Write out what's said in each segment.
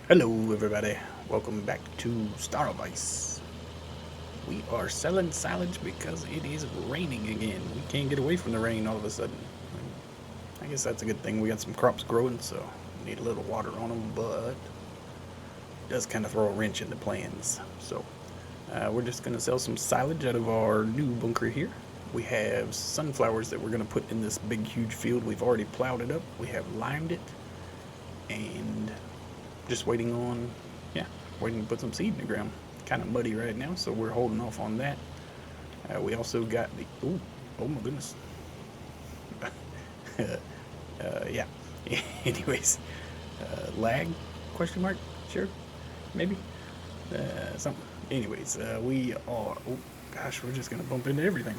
Hello everybody, welcome back to Starowies. We are selling silage because it is raining again. We can't get away from the rain all of a sudden. I guess that's a good thing. We got some crops growing, so need a little water on them, but it does kind of throw a wrench in the plans. So we're just going to sell some silage out of our new bunker here. We have sunflowers that we're going to put in this big huge field. We've already plowed it up. We have limed it, and just waiting on, yeah, waiting to put some seed in the ground. Kind of muddy right now, so we're holding off on that. We also got the, oh my goodness. Yeah. Anyways, lag, question mark, sure, maybe, something. Anyways, we are, oh gosh, we're just gonna bump into everything.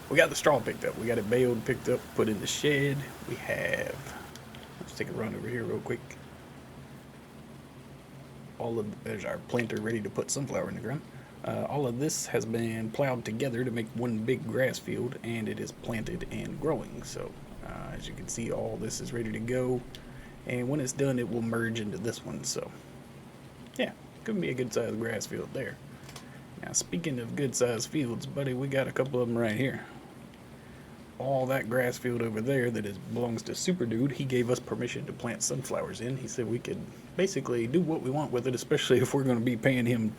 We got the straw picked up. We got it baled, picked up, put in the shed. We have, let's take a run over here real quick. There's our planter ready to put sunflower in the ground. All of this has been plowed together to make one big grass field, and it is planted and growing. So as you can see, all this is ready to go, and when it's done it will merge into this one. So yeah, could be a good sized grass field there. Now speaking of good sized fields, buddy, we got a couple of them right here. All that grass field over there that belongs to Super Dude, he gave us permission to plant sunflowers in. He said we could basically do what we want with it, especially if we're going to be paying him,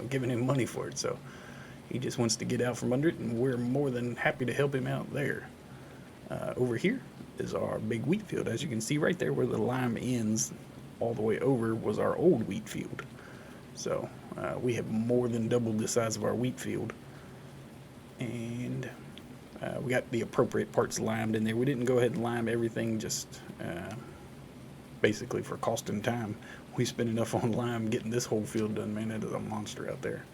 giving him money for it. So he just wants to get out from under it, and we're more than happy to help him out there. Over here is our big wheat field. As you can see right there where the lime ends all the way over was our old wheat field. So we have more than doubled the size of our wheat field, and we got the appropriate parts limed in there. We didn't go ahead and lime everything just basically for cost and time. We spent enough on lime getting this whole field done. Man, that is a monster out there.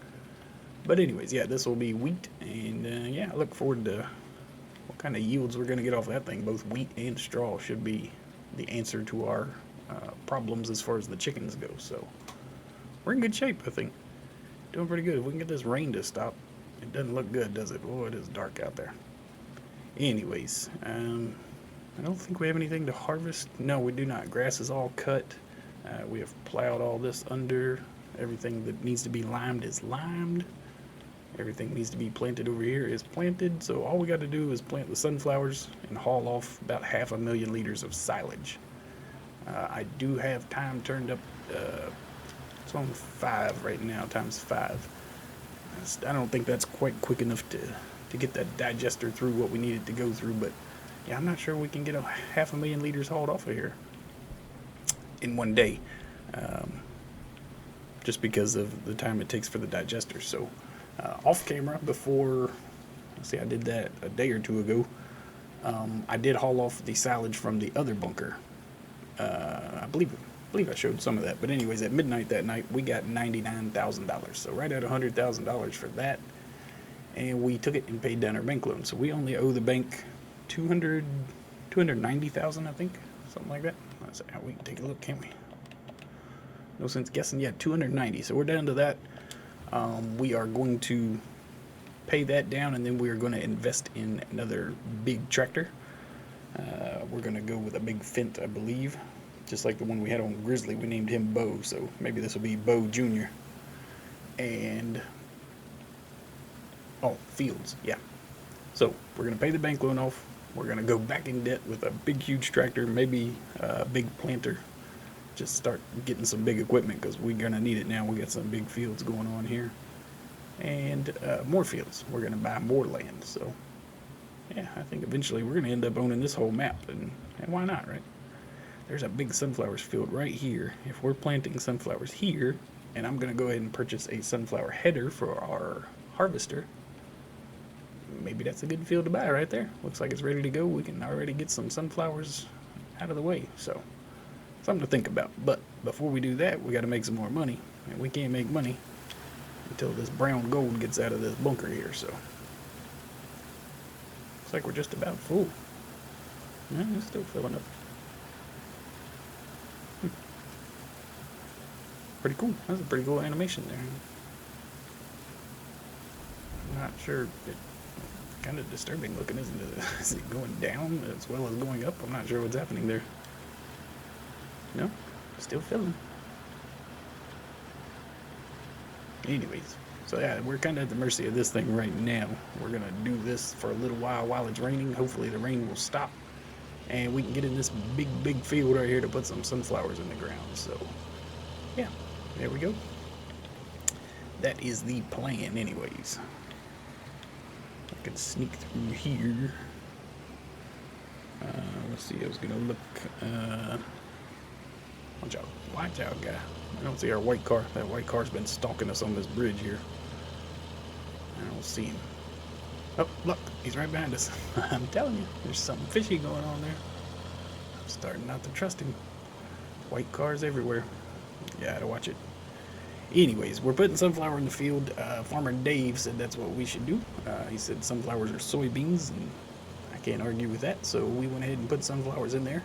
But anyways, yeah, this will be wheat, and yeah, I look forward to what kind of yields we're going to get off that thing. Both wheat and straw should be the answer to our problems as far as the chickens go. So we're in good shape, I think. Doing pretty good. If we can get this rain to stop, it doesn't look good, does it? Oh, it is dark out there. Anyways, I don't think we have anything to harvest. No, we do not. Grass is all cut. We have plowed all this under. Everything that needs to be limed is limed. Everything needs to be planted over here is planted. So all we got to do is plant the sunflowers and haul off about 500,000 liters of silage. I do have time turned up. It's on 5 right now, times 5. I don't think that's quite quick enough to get that digester through what we needed to go through, but yeah, I'm not sure we can get 500,000 liters hauled off of here in one day, just because of the time it takes for the digester. So off camera, before, let's see, I did that a day or two ago, I did haul off the silage from the other bunker. I believe I showed some of that, but anyways, at midnight that night we got $99,000, so right at $100,000 for that, and we took it and paid down our bank loan. So we only owe the bank 290,000, I think, something like that. Let's see, we can take a look, can't we? No sense guessing. Yeah, 290. So we're down to that. We are going to pay that down, and then we are going to invest in another big tractor. We're going to go with a big Fendt, I believe, just like the one we had on Grizzly. We named him Bo, so maybe this will be Bo Jr. And Fields, yeah. So we're going to pay the bank loan off. We're going to go back in debt with a big, huge tractor, maybe a big planter. Just start getting some big equipment because we're going to need it now. We got some big fields going on here. And more fields. We're going to buy more land. So, yeah, I think eventually we're going to end up owning this whole map. And why not, right? There's a big sunflowers field right here. If we're planting sunflowers here, and I'm going to go ahead and purchase a sunflower header for our harvester, maybe that's a good field to buy right there. Looks like it's ready to go. We can already get some sunflowers out of the way. So, something to think about. But before we do that, we got to make some more money. And we can't make money until this brown gold gets out of this bunker here. So, looks like we're just about full. Yeah, it's still filling up. Pretty cool. That's a pretty cool animation there. I'm not sure. It's kind of disturbing looking, isn't it? Is it going down as well as going up? I'm not sure what's happening there. No? Still filling. Anyways, so yeah, we're kind of at the mercy of this thing right now. We're going to do this for a little while it's raining. Hopefully the rain will stop. And we can get in this big field right here to put some sunflowers in the ground. So, yeah, there we go. That is the plan anyways. I can sneak through here. Let's see, I was going to look. Watch out, guy. I don't see our white car. That white car's been stalking us on this bridge here. I don't see him. Oh, look, he's right behind us. I'm telling you, there's something fishy going on there. I'm starting not to trust him. White cars everywhere. Yeah, to watch it. Anyways, we're putting sunflower in the field. Farmer Dave said that's what we should do. He said sunflowers are soybeans, and I can't argue with that. So we went ahead and put sunflowers in there.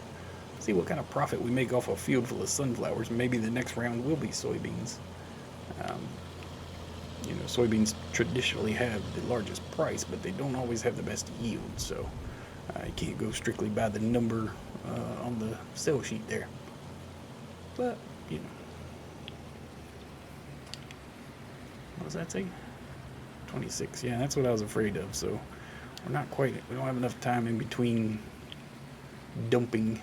See what kind of profit we make off a field full of sunflowers. Maybe the next round will be soybeans. You know, soybeans traditionally have the largest price, but they don't always have the best yield. So you can't go strictly by the number on the sell sheet there. But, you know. What does that say? 26. Yeah, that's what I was afraid of. So we're not quite, we don't have enough time in between dumping.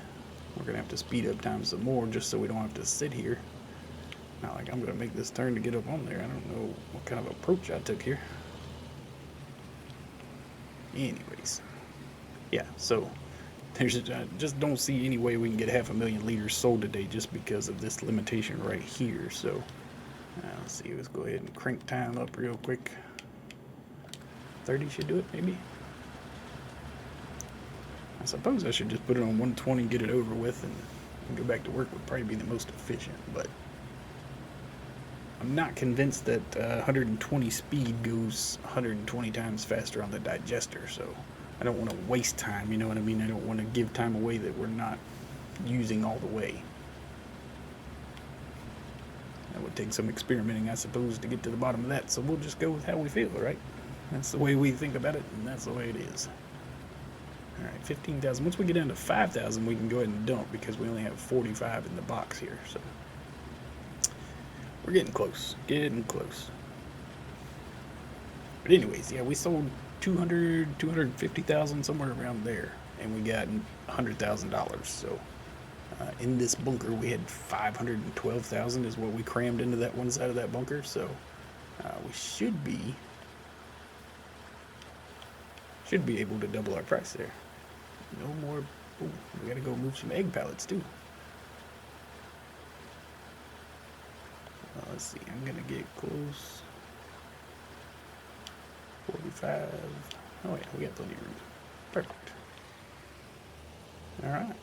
We're going to have to speed up time some more just so we don't have to sit here. Not like I'm going to make this turn to get up on there. I don't know what kind of approach I took here. Anyways. Yeah, so there's I just don't see any way we can get 500,000 liters sold today just because of this limitation right here. So let's see, let's go ahead and crank time up real quick. 30 should do it, maybe. I suppose I should just put it on 120 and get it over with and go back to work would probably be the most efficient, but I'm not convinced that 120 speed goes 120 times faster on the digester, so I don't want to waste time, you know what I mean? I don't want to give time away that we're not using all the way. That would take some experimenting, I suppose, to get to the bottom of that, so we'll just go with how we feel, right? That's the way we think about it, and that's the way it is. Alright, 15,000. Once we get down to 5,000, we can go ahead and dump because we only have 45 in the box here, so we're getting close. Getting close. But anyways, yeah, we sold 250,000, somewhere around there, and we got $100,000, so in this bunker we had 512,000 is what we crammed into that one side of that bunker, so we should be able to double our price there. No more. Ooh, we gotta go move some egg pallets too. Let's see, I'm gonna get close. 45. Oh yeah, we got plenty of room. Perfect. Alright.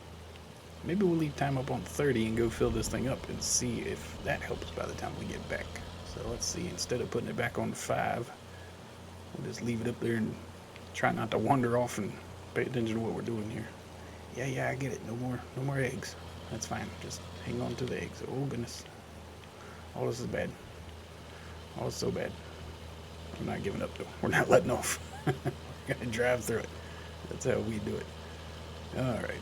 Maybe we'll leave time up on 30 and go fill this thing up and see if that helps by the time we get back. So let's see, instead of putting it back on 5, we'll just leave it up there and try not to wander off and pay attention to what we're doing here. Yeah, I get it. No more eggs. That's fine. Just hang on to the eggs. Oh goodness. All this is bad. All this is so bad. I'm not giving up though. We're not letting off. We're gonna drive through it. That's how we do it. Alright.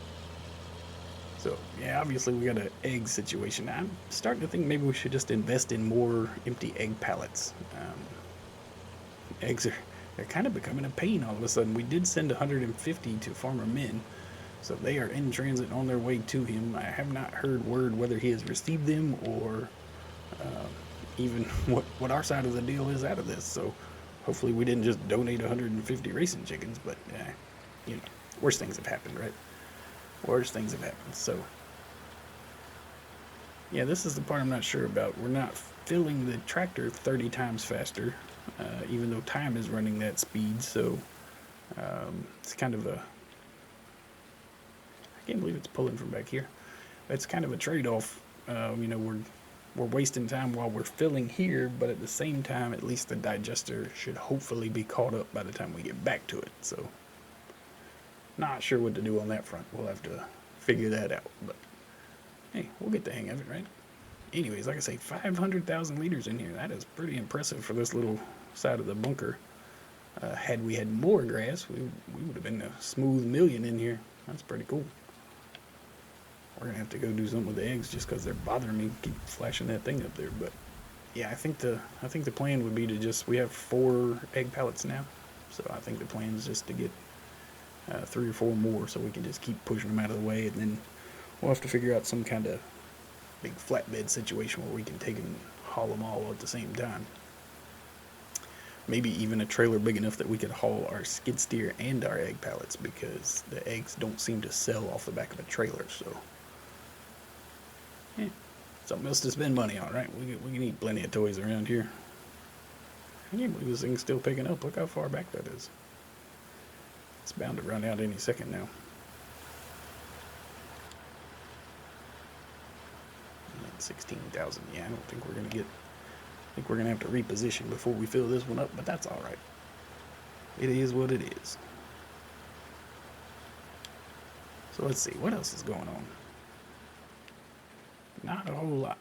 So, yeah, obviously we got an egg situation. I'm starting to think maybe we should just invest in more empty egg pallets. Eggs they're kind of becoming a pain all of a sudden. We did send 150 to Farmer Min, so they are in transit on their way to him. I have not heard word whether he has received them or even what our side of the deal is out of this. So hopefully we didn't just donate 150 racing chickens, but you know, worse things have happened, right? Worse things have happened. So yeah, this is the part I'm not sure about. We're not filling the tractor 30 times faster, even though time is running that speed. So it's kind of a, I can't believe it's pulling from back here. It's kind of a trade-off. You know, we're wasting time while we're filling here, but at the same time, at least the digester should hopefully be caught up by the time we get back to it. So not sure what to do on that front. We'll have to figure that out, but hey, we'll get the hang of it, right? Anyways, like I say, 500,000 liters in here. That is pretty impressive for this little side of the bunker. Had we had more grass, we would have been a smooth million in here. That's pretty cool. we're gonna have to go do something with the eggs just because they're bothering me. Keep flashing that thing up there, but yeah, I think the plan would be to just, we have 4 egg pallets now, so I think the plan is just to get 3 or 4 more so we can just keep pushing them out of the way, and then we'll have to figure out some kind of big flatbed situation where we can take and haul them all at the same time. Maybe even a trailer big enough that we could haul our skid steer and our egg pallets, because the eggs don't seem to sell off the back of a trailer, so yeah, something else to spend money on, right? We can eat plenty of toys around here. I can't believe this thing's still picking up. Look how far back that is. It's bound to run out any second now. 16,000. Yeah, I don't think we're gonna get. I think we're gonna have to reposition before we fill this one up, but that's all right. It is what it is. So let's see what else is going on. Not a whole lot.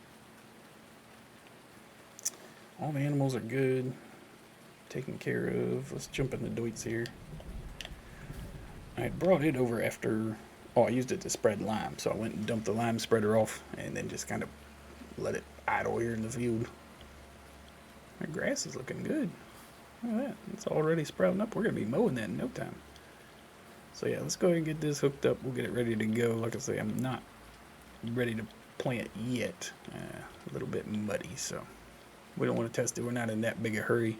All the animals are good, taken care of. Let's jump in the Deutz here. I had brought it over after. Oh, I used it to spread lime, so I went and dumped the lime spreader off, and then just kind of let it idle here in the field. The grass is looking good. Look at that. It's already sprouting up. We're going to be mowing that in no time. So yeah, let's go ahead and get this hooked up. We'll get it ready to go. Like I say, I'm not ready to plant yet. A little bit muddy, so we don't want to test it. We're not in that big a hurry.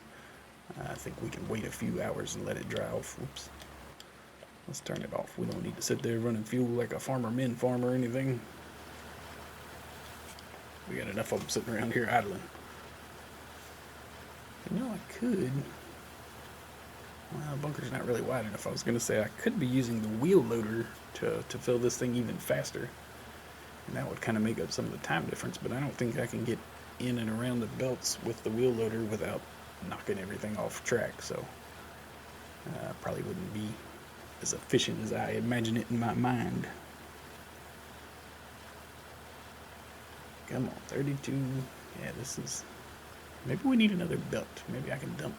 I think we can wait a few hours and let it dry off. Oops. Let's turn it off. We don't need to sit there running fuel like a farmer or anything. We got enough of them sitting around here idling. You know, I could. Well, the bunker's not really wide enough. I was going to say I could be using the wheel loader to fill this thing even faster. And that would kind of make up some of the time difference, but I don't think I can get in and around the belts with the wheel loader without knocking everything off track. So probably wouldn't be as efficient as I imagine it in my mind. Come on, 32. Yeah, this is. Maybe we need another belt. Maybe I can dump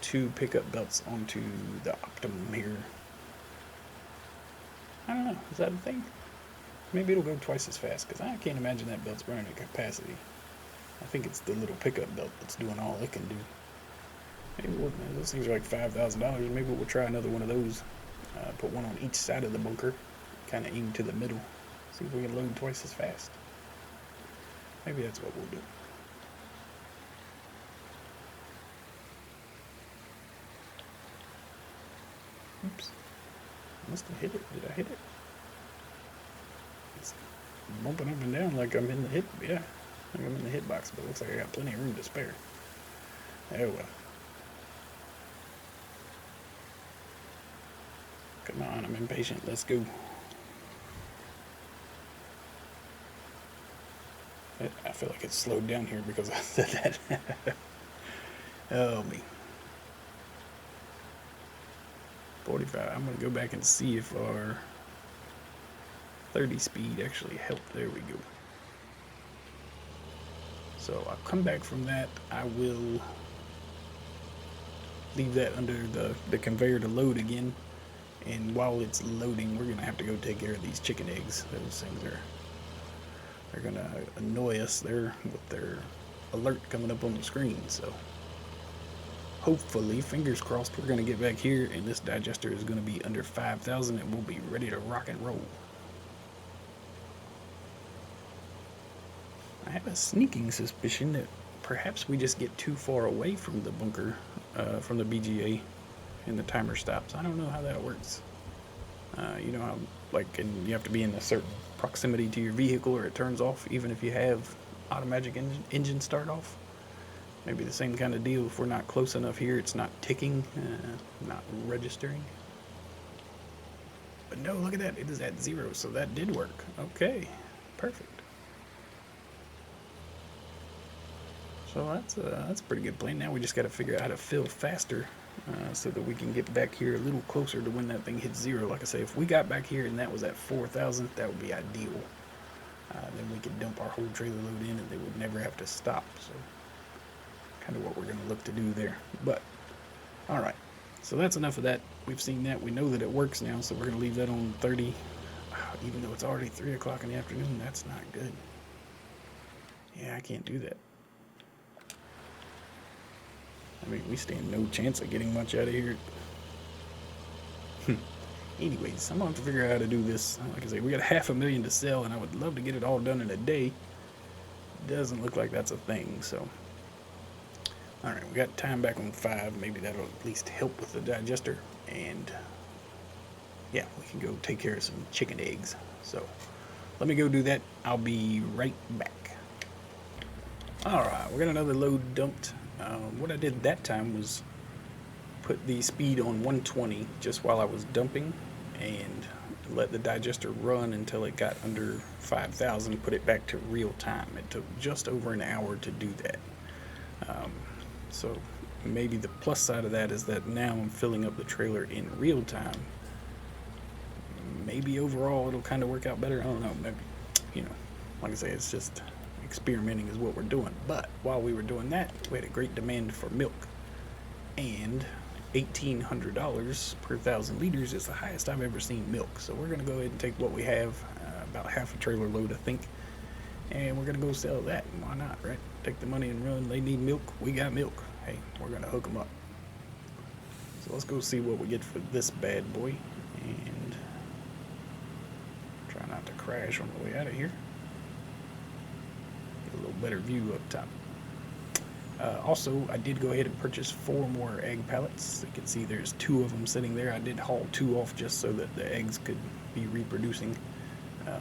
2 pickup belts onto the Optimum here. I don't know. Is that a thing? Maybe it'll go twice as fast, because I can't imagine that belt's running at capacity. I think it's the little pickup belt that's doing all it can do. Maybe those things are like $5,000. Maybe we'll try another one of those. Put one on each side of the bunker. Kind of aim to the middle. See if we can load twice as fast. Maybe that's what we'll do. Oops. I must have hit it. Did I hit it? It's bumping up and down like I'm in the hit. Yeah, like I'm in the hit box, but it looks like I got plenty of room to spare. Oh well. Come on, I'm impatient. Let's go. I feel like it's slowed down here because I said that. Oh, me. 45. I'm going to go back and see if our 30 speed actually helped. There we go. So I'll come back from that. I will leave that under the conveyor to load again. And while it's loading, we're going to have to go take care of these chicken eggs. Those things they're going to annoy us there with their alert coming up on the screen. So hopefully, fingers crossed, we're going to get back here and this digester is going to be under 5,000 and we'll be ready to rock and roll. I have a sneaking suspicion that perhaps we just get too far away from the bunker, from the BGA, and the timer stops. I don't know how that works. You know how, like, and you have to be in a certain proximity to your vehicle or it turns off even if you have automatic engine start off. Maybe the same kind of deal. If we're not close enough here, it's not ticking, not registering. But no, look at that. It is at 0, so that did work. Okay, perfect. So that's a pretty good plan. Now we just got to figure out how to fill faster so that we can get back here a little closer to when that thing hits 0. Like I say, if we got back here and that was at 4,000, that would be ideal. Then we could dump our whole trailer load in and they would never have to stop. So kind of what we're going to look to do there. But all right, so that's enough of that. We've seen that. We know that it works now, so we're going to leave that on 30. Even though it's already 3 o'clock in the afternoon, that's not good. Yeah, I can't do that. I mean, we stand no chance of getting much out of here. Anyways, I'm going to have to figure out how to do this. Like I say, we got $500,000 to sell, and I would love to get it all done in a day. Doesn't look like that's a thing, so. Alright, we got time back on 5. Maybe that'll at least help with the digester. And, yeah, we can go take care of some chicken eggs. So, let me go do that. I'll be right back. Alright, we got another load dumped. What I did that time was put the speed on 120 just while I was dumping and let the digester run until it got under 5,000, put it back to real time. It took just over an hour to do that. So maybe the plus side of that is that now I'm filling up the trailer in real time. Maybe overall it'll kind of work out better. I don't know. Maybe, you know, like I say, it's just experimenting is what we're doing. But while we were doing that, we had a great demand for milk. And $1,800 per 1,000 liters is the highest I've ever seen milk. So we're going to go ahead and take what we have, about half a trailer load, I think, and we're going to go sell that. Why not, right? Take the money and run. They need milk. We got milk. Hey, we're going to hook them up. So let's go see what we get for this bad boy. And try not to crash on the way out of here. Get a little better view up top. Also, I did go ahead and purchase 4 more egg pallets. You can see there's 2 of them sitting there. I did haul 2 off just so that the eggs could be reproducing. I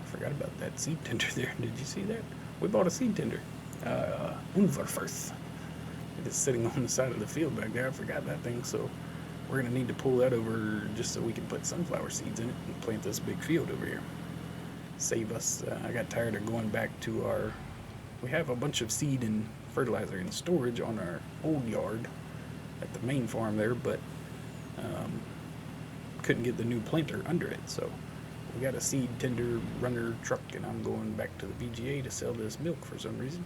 forgot about that seed tender there. Did you see that? We bought a seed tender. Unverfirth. It is sitting on the side of the field back there. I forgot that thing, so we're going to need to pull that over just so we can put sunflower seeds in it and plant this big field over here. Save us. I got tired of going back to our... We have a bunch of seed and fertilizer in storage on our old yard at the main farm there, but couldn't get the new planter under it. So we got a seed tender runner truck, and I'm going back to the VGA to sell this milk for some reason.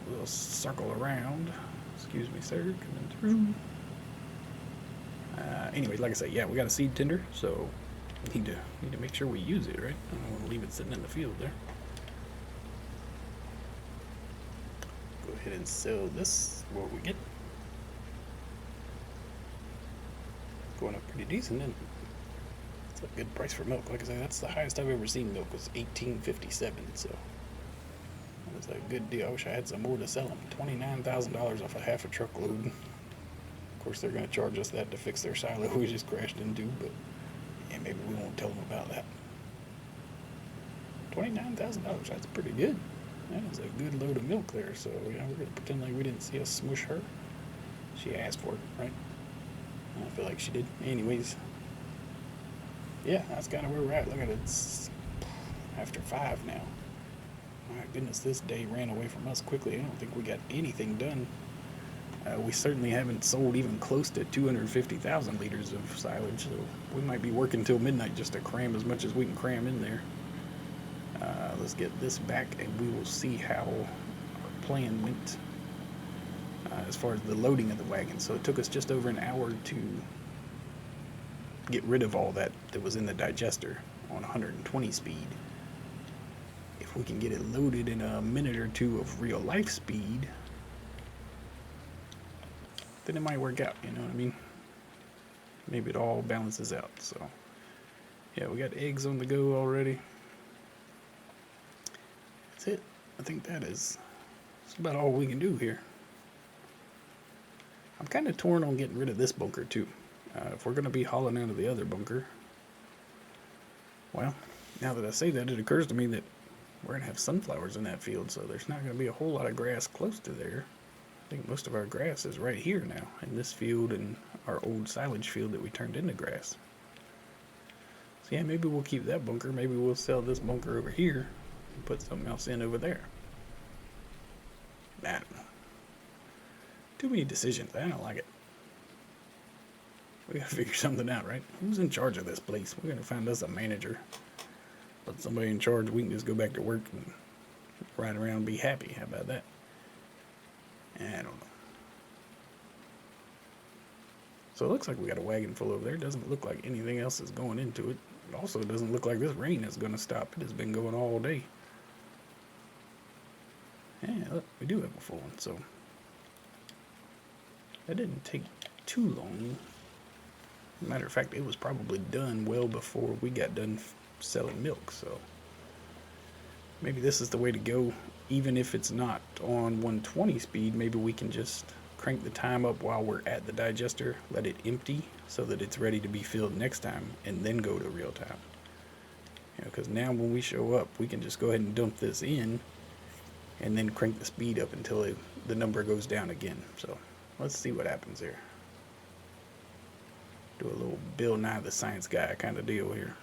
We'll circle around. Excuse me, sir. Coming through. Anyway, like I say, yeah, we got a seed tender, so we need to make sure we use it, right? I don't want to leave it sitting in the field there. Go ahead and sell this. What we get? Going up pretty decent, isn't it? It's a good price for milk. Like I say, that's the highest I've ever seen milk, was $18.57. So that was a good deal. I wish I had some more to sell them. $29,000 off a half a truckload. Of course, they're going to charge us that to fix their silo we just crashed into, but yeah, maybe we won't tell them about that. $29,000. That's pretty good. That is a good load of milk there. So yeah, we're going to pretend like we didn't see us smush her. She asked for it, right? I feel like she did. Anyways, yeah, that's kind of where we're at. Look at it. It's after 5 now. My goodness, this day ran away from us quickly. I don't think we got anything done. We certainly haven't sold even close to 250,000 liters of silage, so we might be working till midnight just to cram as much as we can cram in there. Let's get this back, and we will see how our plan went as far as the loading of the wagon. So it took us just over an hour to get rid of all that was in the digester on 120 speed. If we can get it loaded in a minute or 2 of real life speed, then it might work out, you know what I mean? Maybe it all balances out. So yeah, we got eggs on the go already. That's it. I think that's about all we can do here. I'm kind of torn on getting rid of this bunker too. If we're going to be hauling out of the other bunker, well, now that I say that, it occurs to me that we're going to have sunflowers in that field, so there's not going to be a whole lot of grass close to there. I think most of our grass is right here now, in this field and our old silage field that we turned into grass. So yeah, maybe we'll keep that bunker. Maybe we'll sell this bunker over here and put something else in over there. I don't know. Too many decisions. I don't like it. We gotta figure something out, right? Who's in charge of this place? We're gonna find us a manager. Put somebody in charge. We can just go back to work and ride around and be happy. How about that? I don't know. So it looks like we got a wagon full over there. It doesn't look like anything else is going into it. It also doesn't look like this rain is going to stop. It has been going all day. Yeah, look, we do have a full one, so that didn't take too long. Matter of fact, it was probably done well before we got done selling milk, so maybe this is the way to go. Even if it's not on 120 speed, maybe we can just crank the time up while we're at the digester, let it empty so that it's ready to be filled next time, and then go to real time. You know, because now when we show up, we can just go ahead and dump this in and then crank the speed up until the number goes down again. So let's see what happens here. Do a little Bill Nye the Science Guy kind of deal here.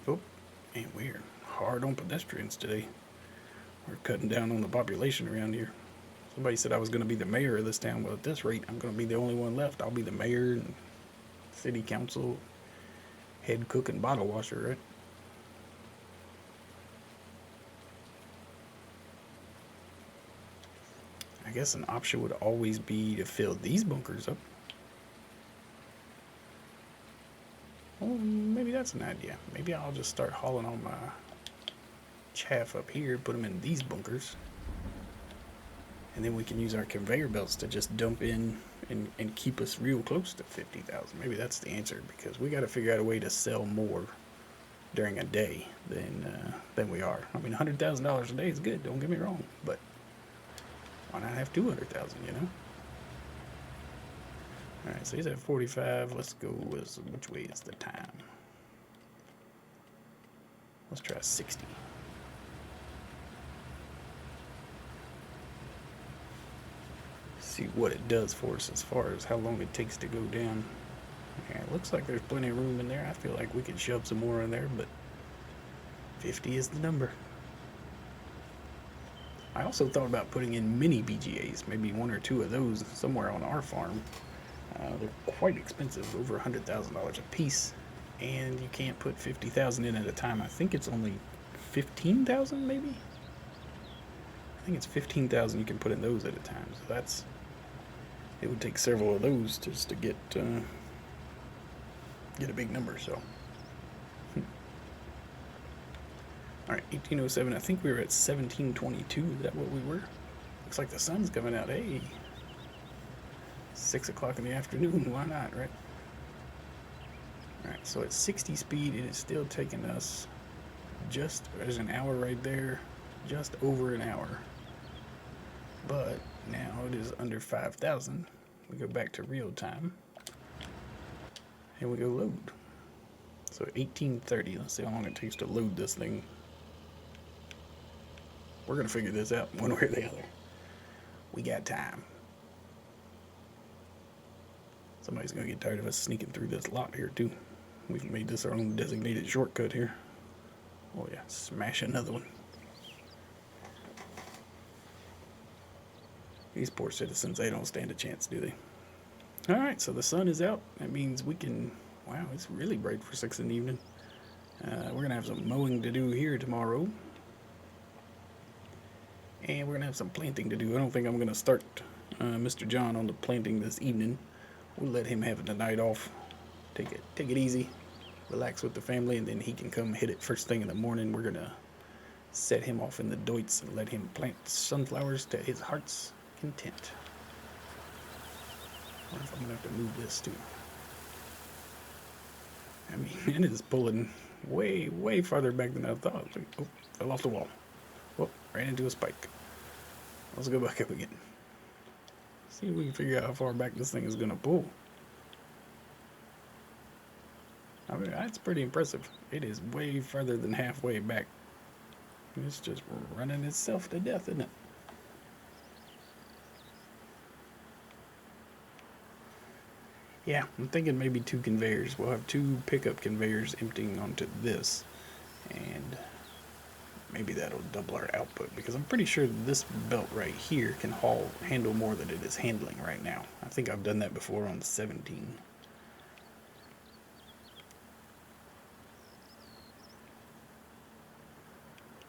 Oh, man, we're hard on pedestrians today. We're cutting down on the population around here. Somebody said I was going to be the mayor of this town. Well, at this rate, I'm going to be the only one left. I'll be the mayor and city council, head cook and bottle washer, right? I guess an option would always be to fill these bunkers up. Well, maybe that's an idea. Maybe I'll just start hauling all my chaff up here, put them in these bunkers, and then we can use our conveyor belts to just dump in and keep us real close to 50,000. Maybe that's the answer, because we got to figure out a way to sell more during a day than we are. I mean, $100,000 a day is good, don't get me wrong, but why not have 200,000, you know? Alright, so he's at 45. Let's go with, which way is the time? Let's try 60. See what it does for us as far as how long it takes to go down. Yeah, it looks like there's plenty of room in there. I feel like we could shove some more in there, but 50 is the number. I also thought about putting in mini BGAs, maybe one or two of those somewhere on our farm. They're quite expensive, over $100,000 a piece, and you can't put 50,000 in at a time. I think it's only 15,000, maybe. I think it's 15,000 you can put in those at a time. So it would take several of those just to get a big number. So, all right, 1807. I think we were at 1722. Is that what we were? Looks like the sun's coming out. Hey. 6 o'clock in the afternoon, why not, right? Alright, so at 60 speed, it is still taking us there's an hour right there, just over an hour. But now it is under 5,000. We go back to real time, and we go load. So 1830, let's see how long it takes to load this thing. We're going to figure this out one way or the other. We got time. Somebody's going to get tired of us sneaking through this lot here, too. We've made this our own designated shortcut here. Oh, yeah. Smash another one. These poor citizens, they don't stand a chance, do they? Alright, so the sun is out. That means we can... Wow, it's really bright for 6 in the evening. We're going to have some mowing to do here tomorrow. And we're going to have some planting to do. I don't think I'm going to start Mr. John on the planting this evening. We'll let him have the night off, take it easy, relax with the family, and then he can come hit it first thing in the morning. We're gonna set him off in the doits and let him plant sunflowers to his heart's content. I wonder if I'm gonna have to move this too. I mean, it is pulling way, way farther back than I thought. Oh, fell off the wall. Oh, ran into a spike. Let's go back up again. See if we can figure out how far back this thing is going to pull. I mean, that's pretty impressive. It is way further than halfway back. It's just running itself to death, isn't it? Yeah, I'm thinking maybe 2 conveyors. We'll have 2 pickup conveyors emptying onto this. And maybe that'll double our output, because I'm pretty sure this belt right here can handle more than it is handling right now. I think I've done that before on 17.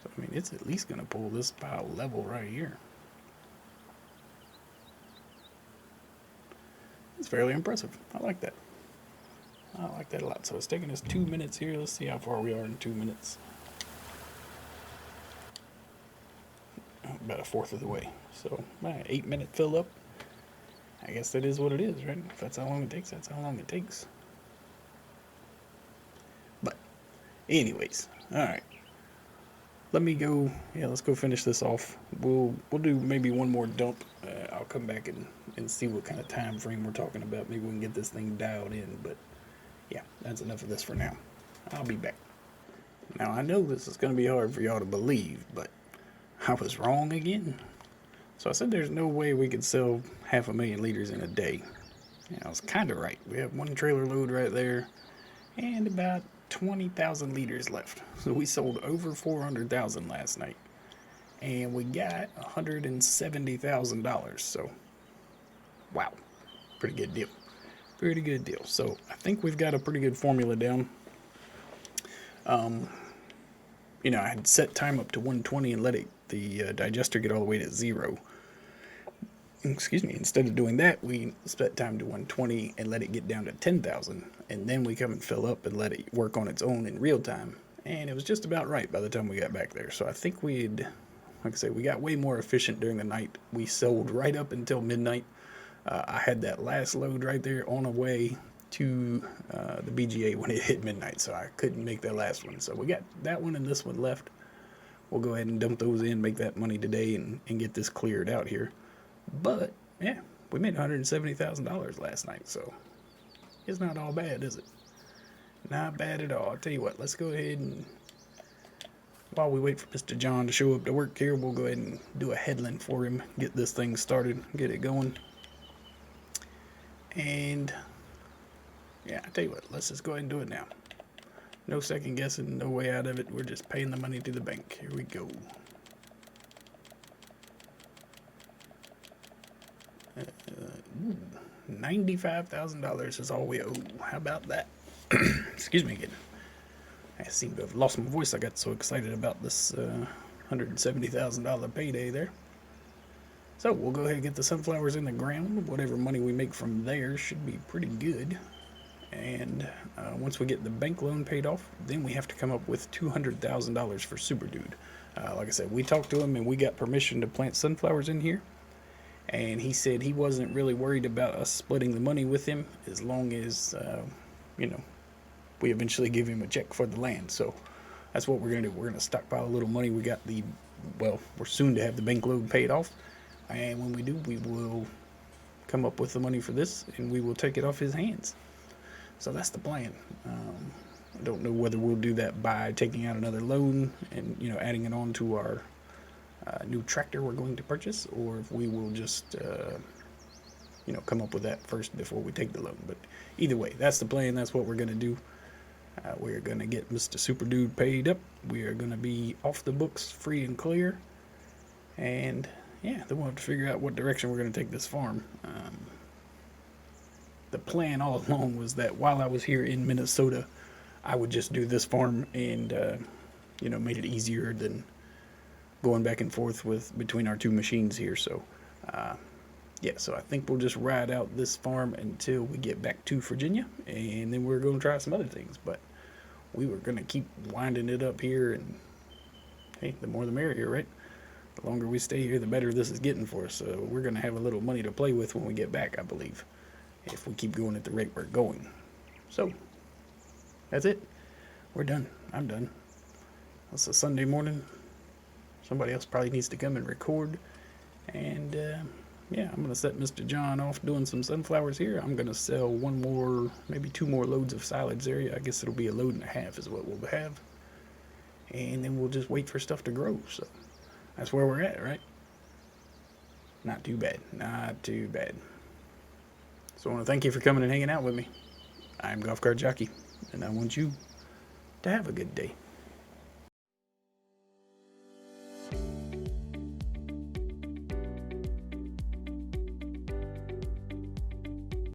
So, I mean, it's at least going to pull this pile level right here. It's fairly impressive. I like that. I like that a lot. So it's taking us 2 minutes here. Let's see how far we are in 2 minutes. About a fourth of the way. So, 8-minute fill up. I guess that is what it is, right? If that's how long it takes, that's how long it takes. But, anyways, alright. Let me go, let's go finish this off. We'll do maybe one more dump. I'll come back and see what kind of time frame we're talking about. Maybe we can get this thing dialed in, but yeah, that's enough of this for now. I'll be back. Now, I know this is going to be hard for y'all to believe, but I was wrong again. So I said there's no way we could sell 500,000 liters in a day. I was kind of right. We have one trailer load right there and about 20,000 liters left. So we sold over 400,000 last night. And we got $170,000. So, wow. Pretty good deal. Pretty good deal. So I think we've got a pretty good formula down. I had set time up to 120 and let the digester get all the way to 0. Excuse me. Instead of doing that, we set time to 120 and let it get down to 10,000. And then we come and fill up and let it work on its own in real time. And it was just about right by the time we got back there. So I think we got way more efficient during the night. We sold right up until midnight. I had that last load right there on the way to the BGA when it hit midnight, so I couldn't make that last one. So we got that one and this one left. We'll go ahead and dump those in, make that money today, and get this cleared out here. But, yeah, we made $170,000 last night, so it's not all bad, is it? Not bad at all. I'll tell you what, let's go ahead and, while we wait for Mr. John to show up to work here, we'll go ahead and do a headland for him, get this thing started, get it going. And yeah, I tell you what, let's just go ahead and do it now. No second guessing, no way out of it. We're just paying the money to the bank. Here we go. $95,000 is all we owe. How about that? Excuse me again. I seem to have lost my voice. I got so excited about this $170,000 payday there. So we'll go ahead and get the sunflowers in the ground. Whatever money we make from there should be pretty good. And once we get the bank loan paid off, then we have to come up with $200,000 for Super Dude. Like I said, we talked to him and we got permission to plant sunflowers in here. And he said he wasn't really worried about us splitting the money with him as long as, we eventually give him a check for the land. So that's what we're going to do. We're going to stockpile a little money. We're soon to have the bank loan paid off. And when we do, we will come up with the money for this and we will take it off his hands. So that's the plan. I don't know whether we'll do that by taking out another loan and, adding it on to our new tractor we're going to purchase, or if we will just, come up with that first before we take the loan. But either way, that's the plan. That's what we're going to do. We're going to get Mr. Super Dude paid up. We are going to be off the books, free and clear. And, yeah, then we'll have to figure out what direction we're going to take this farm. The plan all along was that while I was here in Minnesota, I would just do this farm and, made it easier than going back and forth between our two machines here. So, so I think we'll just ride out this farm until we get back to Virginia, and then we're going to try some other things. But we were going to keep winding it up here, and hey, the more the merrier, right? The longer we stay here, the better this is getting for us. So we're going to have a little money to play with when we get back, I believe, if we keep going at the rate we're going. So that's it. We're done. I'm done. It's a Sunday morning. Somebody else probably needs to come and record. And I'm going to set Mr. John off doing some sunflowers here. I'm going to sell one more, maybe 2 more loads of silage there. I guess it'll be a load and a half is what we'll have. And then we'll just wait for stuff to grow. So that's where we're at, right? Not too bad. Not too bad. So I want to thank you for coming and hanging out with me. I'm Golf Cart Jockey, and I want you to have a good day.